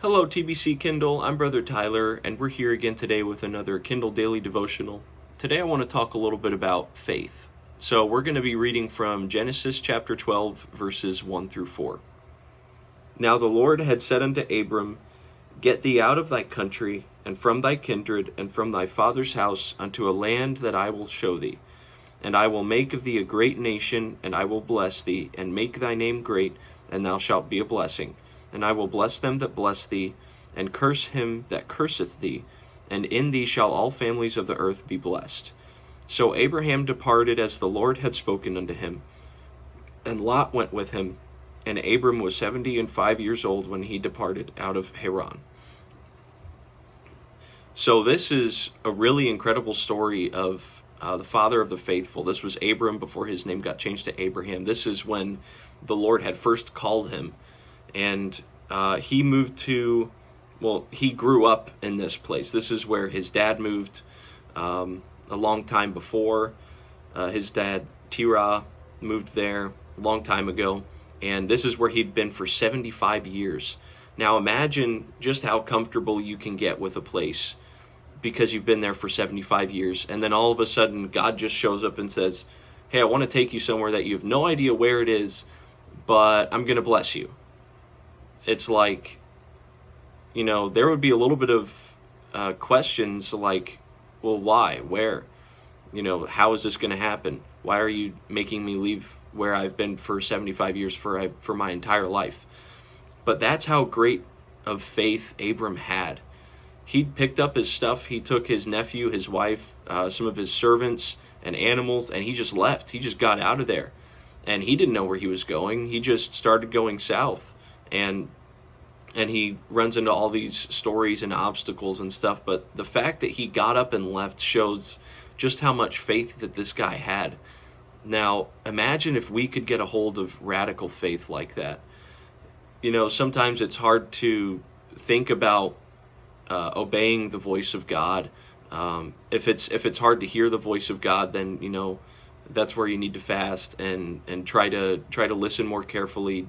Hello, TBC Kindle. I'm Brother Tyler, and we're here again today with another Kindle Daily Devotional. Today I want to talk a little bit about faith. So we're going to be reading from Genesis chapter 12, verses 1 through 4. Now the Lord had said unto Abram, Get thee out of thy country, and from thy kindred, and from thy father's house, unto a land that I will show thee. And I will make of thee a great nation, and I will bless thee, and make thy name great, and thou shalt be a blessing. And I will bless them that bless thee, and curse him that curseth thee, and in thee shall all families of the earth be blessed. So Abraham departed as the Lord had spoken unto him, and Lot went with him. And Abram was 75 years old when he departed out of Haran. So this is a really incredible story of the father of the faithful. This was Abram before his name got changed to Abraham. This is when the Lord had first called him. And he he grew up in this place. This is where his dad moved a long time before. His dad, Terah, moved there a long time ago. And this is where he'd been for 75 years. Now imagine just how comfortable you can get with a place because you've been there for 75 years. And then all of a sudden, God just shows up and says, hey, I want to take you somewhere that you have no idea where it is, but I'm going to bless you. It's like, there would be a little bit of questions like, well, why? Where? How is this going to happen? Why are you making me leave where I've been for 75 years for my entire life? But that's how great of faith Abram had. He picked up his stuff. He took his nephew, his wife, some of his servants and animals, and he just left. He just got out of there. And he didn't know where he was going. He just started going south. And he runs into all these stories and obstacles and stuff. But the fact that he got up and left shows just how much faith that this guy had. Now, imagine if we could get a hold of radical faith like that. Sometimes it's hard to think about obeying the voice of God. If it's hard to hear the voice of God, then that's where you need to fast and try to listen more carefully,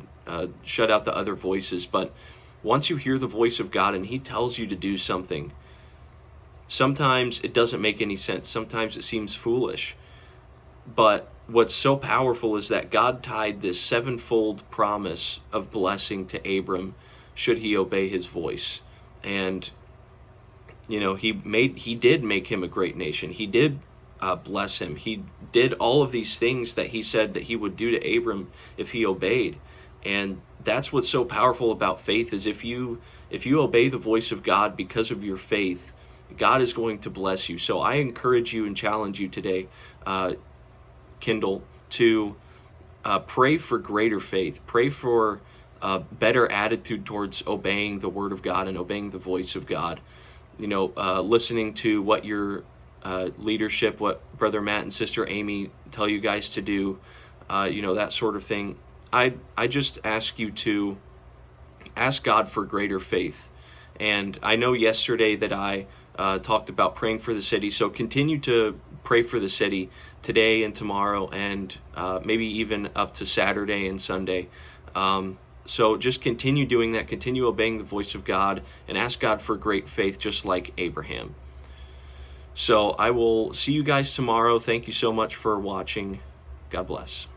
shut out the other voices. But once you hear the voice of God and He tells you to do something, sometimes it doesn't make any sense. Sometimes it seems foolish. But what's so powerful is that God tied this sevenfold promise of blessing to Abram should he obey His voice. And he did make him a great nation. He did bless him. He did all of these things that he said that he would do to Abram if he obeyed. And that's what's so powerful about faith, is if you obey the voice of God because of your faith, God is going to bless you. So I encourage you and challenge you today, Kindle, to pray for greater faith. Pray for a better attitude towards obeying the Word of God and obeying the voice of God. Listening to what your leadership, what Brother Matt and Sister Amy tell you guys to do, that sort of thing. I just ask you to ask God for greater faith. And I know yesterday that I talked about praying for the city, so continue to pray for the city today and tomorrow, and maybe even up to Saturday and Sunday. So just continue doing that, continue obeying the voice of God, and ask God for great faith, just like Abraham. So I will see you guys tomorrow. Thank you so much for watching. God bless.